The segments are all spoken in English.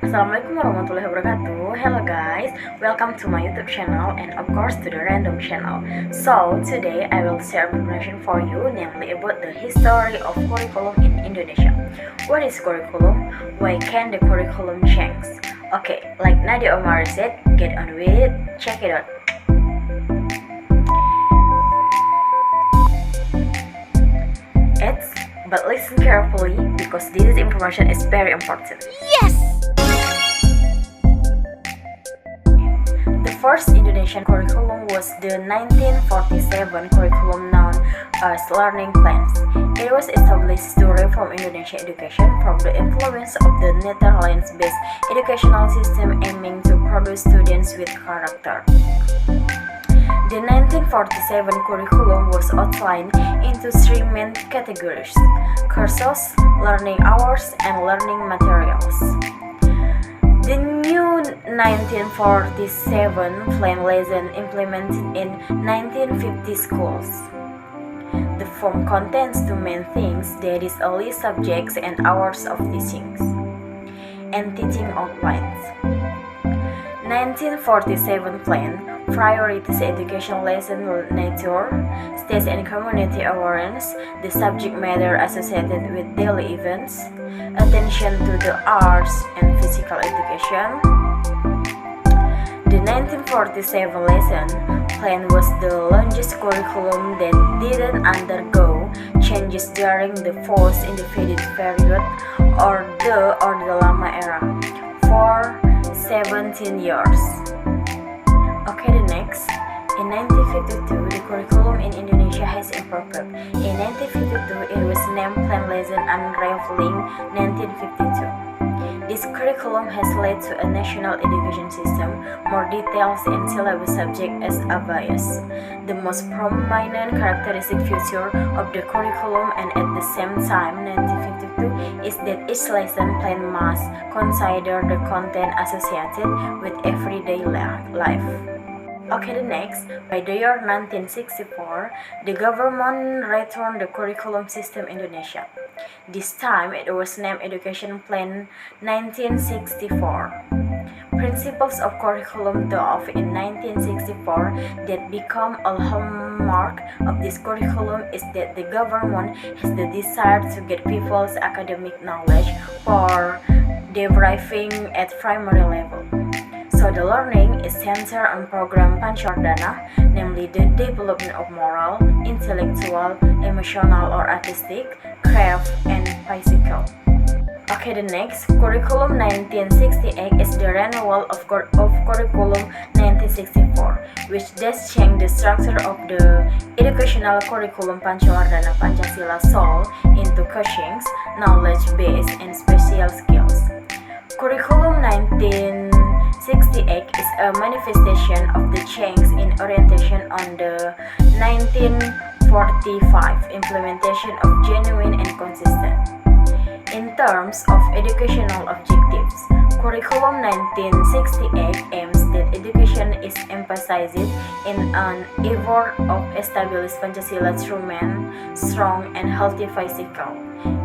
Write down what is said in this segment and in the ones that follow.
Assalamualaikum warahmatullahi wabarakatuh. Hello guys, welcome to my YouTube channel and of course to the random channel. So today I will share information for you, namely about the history of curriculum in Indonesia. What is curriculum? Why can the curriculum change? Okay, like Nadia Omar said, get on with it, check it out. But listen carefully because this information is very important. Yes! The first Indonesian curriculum was the 1947 curriculum known as learning plans. It was established to reform Indonesian education from the influence of the Netherlands-based educational system aiming to produce students with character. The 1947 curriculum was outlined into three main categories: courses, learning hours, and learning materials. The new 1947 plan lesson implemented in 1950 schools. The form contains two main things, that is early subjects and hours of teachings, and teaching outlines. 1947 plan priorities education lesson nature, stage and community awareness, the subject matter associated with daily events, attention to the arts and physical education. The 1947 lesson plan was the longest curriculum that didn't undergo changes during the post-independence period or the Orde Lama era for 17 years. Okay, the next. In 1952, the curriculum in Indonesia has improved. In 1952, it was named Plan Lesson Unraveling 1952. This curriculum has led to a national education system, more details and syllabus subject as bias. The most prominent characteristic feature of the curriculum and at the same time 1952 is that each lesson plan must consider the content associated with everyday life. Okay, the next. By the year 1964, the government returned the curriculum system Indonesia. This time, it was named Education Plan 1964. Principles of curriculum developed in 1964 that become a hallmark of this curriculum is that the government has the desire to get people's academic knowledge for deriving at primary level. So the learning is centered on program Pancardana, namely the development of moral, intellectual, emotional or artistic, craft, and physical. Okay, the next. Curriculum 1968 is the renewal of Curriculum 1964, which does change the structure of the educational curriculum Pancardana Pancasila Soul into coachings, knowledge-based, and special skills. Curriculum 1968 is a manifestation of the change in orientation on the 1945 implementation of genuine and consistent. In terms of educational objectives, Curriculum 1968 aims that education is emphasized in an effort of establish Pancasila through man, strong and healthy physical,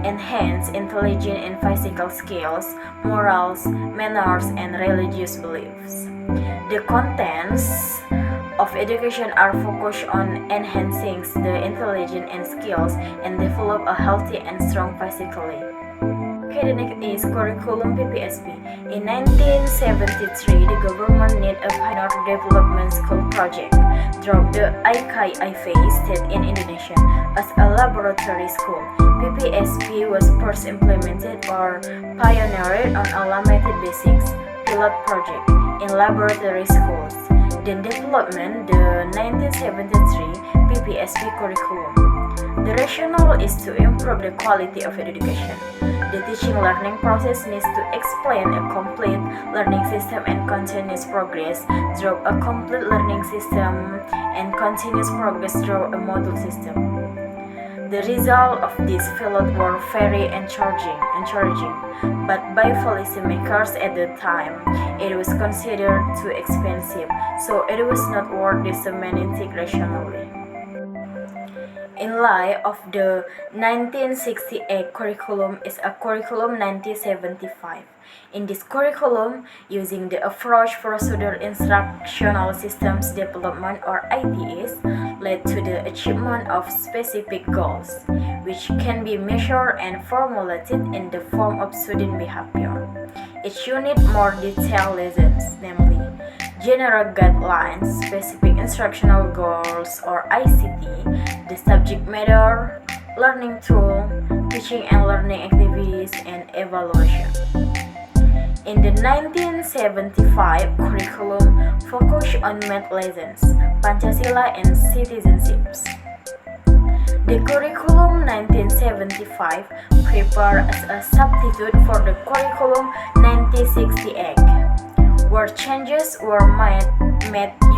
enhance intelligent and physical skills, morals, manners, and religious beliefs. The contents of education are focused on enhancing the intelligence and skills and develop a healthy and strong physically. Okay, the next is Curriculum PPSB. In 1973, the government need a pioneer development school project, drop the IKIV state in Indonesia as a laboratory school. PPSB was first implemented or pioneered on a limited basics pilot project in laboratory schools. Then development the 1973 PPSB curriculum. The rationale is to improve the quality of education. The teaching learning process needs to explain a complete learning system and continuous progress through a complete learning system and continuous progress through a module system. The result of this field were very encouraging, but by policymakers at the time, it was considered too expensive, so it was not worth disseminating rationally. in light of the 1968 curriculum is a curriculum 1975. In this curriculum, using the approach Procedure Instructional Systems Development or ITS led to the achievement of specific goals, which can be measured and formulated in the form of student behavior. Each unit more detailed lessons, namely General Guidelines, Specific Instructional Goals or ICT, the subject matter, learning tool, teaching and learning activities, and evaluation. In the 1975 curriculum focused on math lessons, Pancasila and citizenships. The curriculum 1975 prepared as a substitute for the curriculum 1968, where changes were made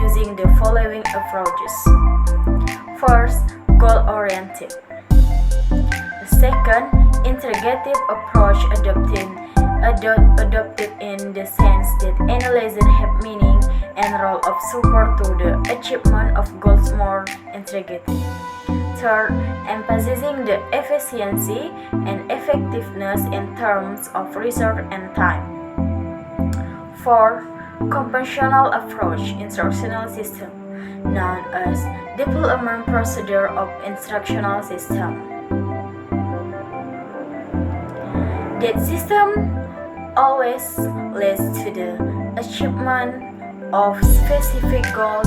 using the following approaches. First, goal-oriented. The second, integrative approach adopted in the sense that any lesson have meaning and role of support to the achievement of goals more integrated. Third, emphasizing the efficiency and effectiveness in terms of resource and time. Fourth, conventional approach instructional system, known as development procedure of instructional system. That system always leads to the achievement of specific goals,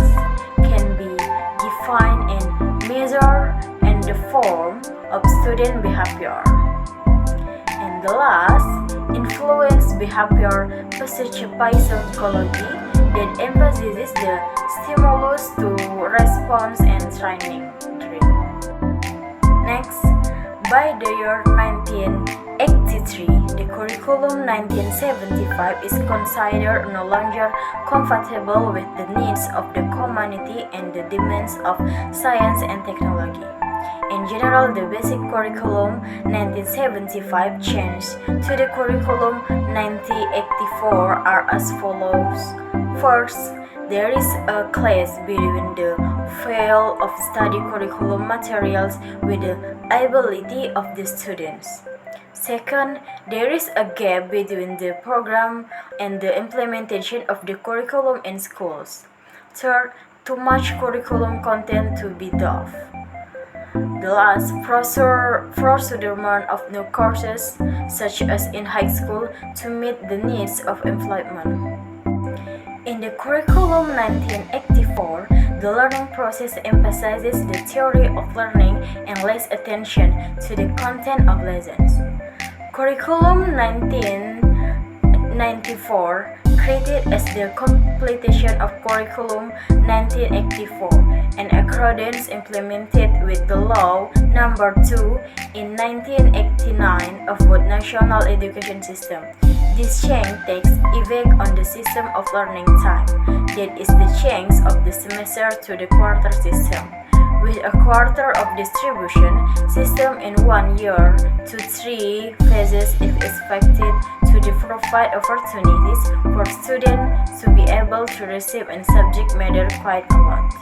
can be defined and measured in the form of student behavior. And the last, influence behavior research by psychology that emphasizes the stimulus to response and training. Next, by the year 1983, the curriculum 1975 is considered no longer compatible with the needs of the community and the demands of science and technology. In general, the basic curriculum 1975 changed to the curriculum 1984 are as follows. First, there is a clash between the field of study curriculum materials with the ability of the students. Second, there is a gap between the program and the implementation of the curriculum in schools. Third, too much curriculum content to be taught. The last, procurement of new courses, such as in high school, to meet the needs of employment. In the curriculum 1984, the learning process emphasizes the theory of learning and less attention to the content of lessons. Curriculum 1994 created as the completion of curriculum 1984 and accordance implemented with the law number 2 in 1989 of the national education system. This change takes effect on the system of learning time, that is the change of the semester to the quarter system, with a quarter of distribution system in 1 year to 3 phases is expected to provide opportunities for students to be able to receive in subject matter quite a lot.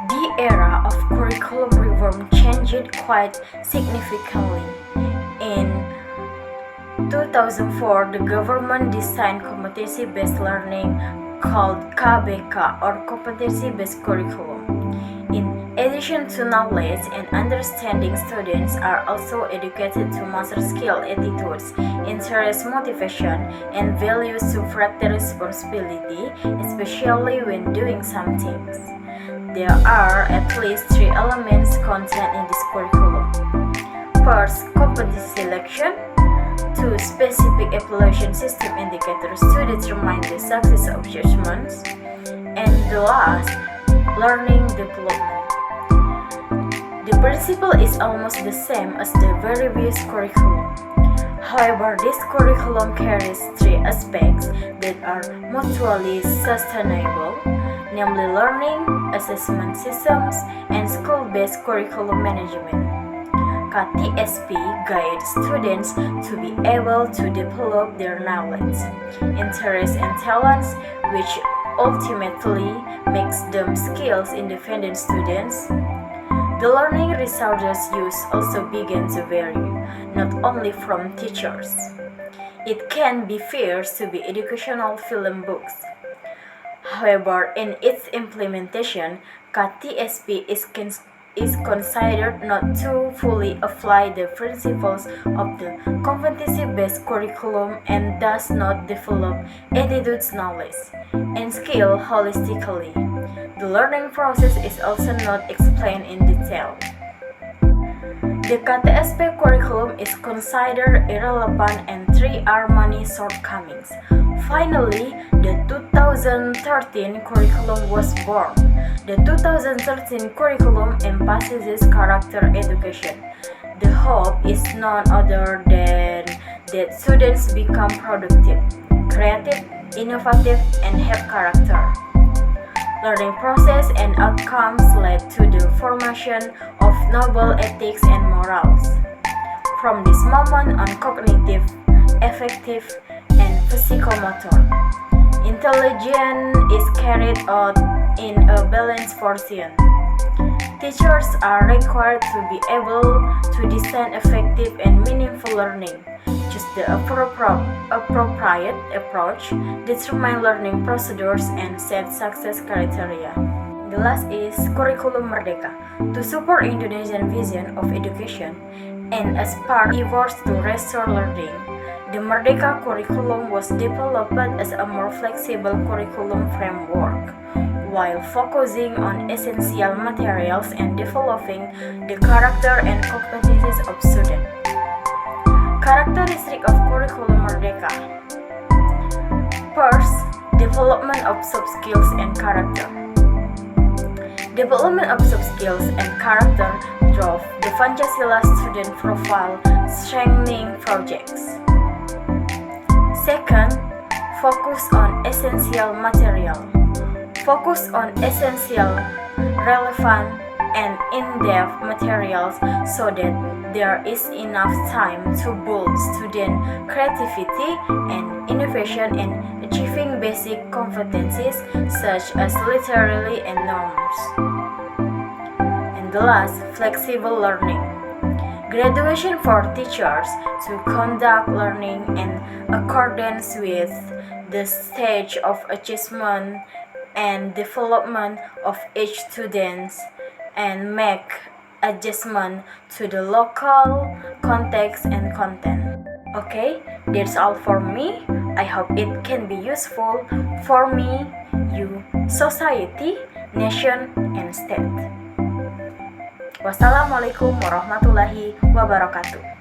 The era of curriculum reform changed quite significantly. In 2004, the government designed competency-based learning called KBK or competency-based curriculum. In addition to knowledge and understanding, students are also educated to master skill, attitudes, interests, motivation, and values to practice responsibility, especially when doing some things. There are at least 3 elements contained in this curriculum. First, competency selection. 2. Specific evaluation system indicators to determine the success of judgments. And the last, learning development. The principle is almost the same as the previous curriculum. However, this curriculum carries 3 aspects that are mutually sustainable, namely learning, assessment systems, and school-based curriculum management. KTSP guides students to be able to develop their knowledge, interests, and talents, which ultimately makes them skills-independent students. The The learning resources used also began to vary, not only from teachers. It can be feared to be educational film books. However, in its implementation, KTSP is considered not to fully apply the principles of the competency-based curriculum and does not develop attitudes, knowledge, and skill holistically. The learning process is also not explained in detail. The KTSP curriculum is considered irrelevant and three are many shortcomings. Finally, the 2013 curriculum was born. The 2013 curriculum emphasizes character education. The hope is none other than that students become productive, creative, innovative, and have character. Learning process and outcomes led to the formation of noble ethics and morals. From this moment on, cognitive, affective, and psychomotor intelligence is carried out in a balanced portion. Teachers are required to be able to design effective and meaningful learning. Choose the appropriate approach, determine learning procedures, and set success criteria. The last is Curriculum Merdeka, to support Indonesian vision of education and as part efforts to restore learning. The Merdeka curriculum was developed as a more flexible curriculum framework, while focusing on essential materials and developing the character and competencies of students. Characteristic of Curriculum Merdeka. First, development of soft skills and character. Development of soft skills and character drove the Pancasila student profile strengthening projects. Second, focus on essential material. Focus on essential, relevant, and in-depth materials so that there is enough time to build student creativity and innovation in achieving basic competencies such as literacy and norms. And the last, flexible learning. Graduation for teachers to conduct learning in accordance with the stage of achievement and development of each student and make adjustment to the local context and content. Okay, that's all for me. I hope it can be useful for me, you, society, nation, and state. Wassalamualaikum warahmatullahi wabarakatuh.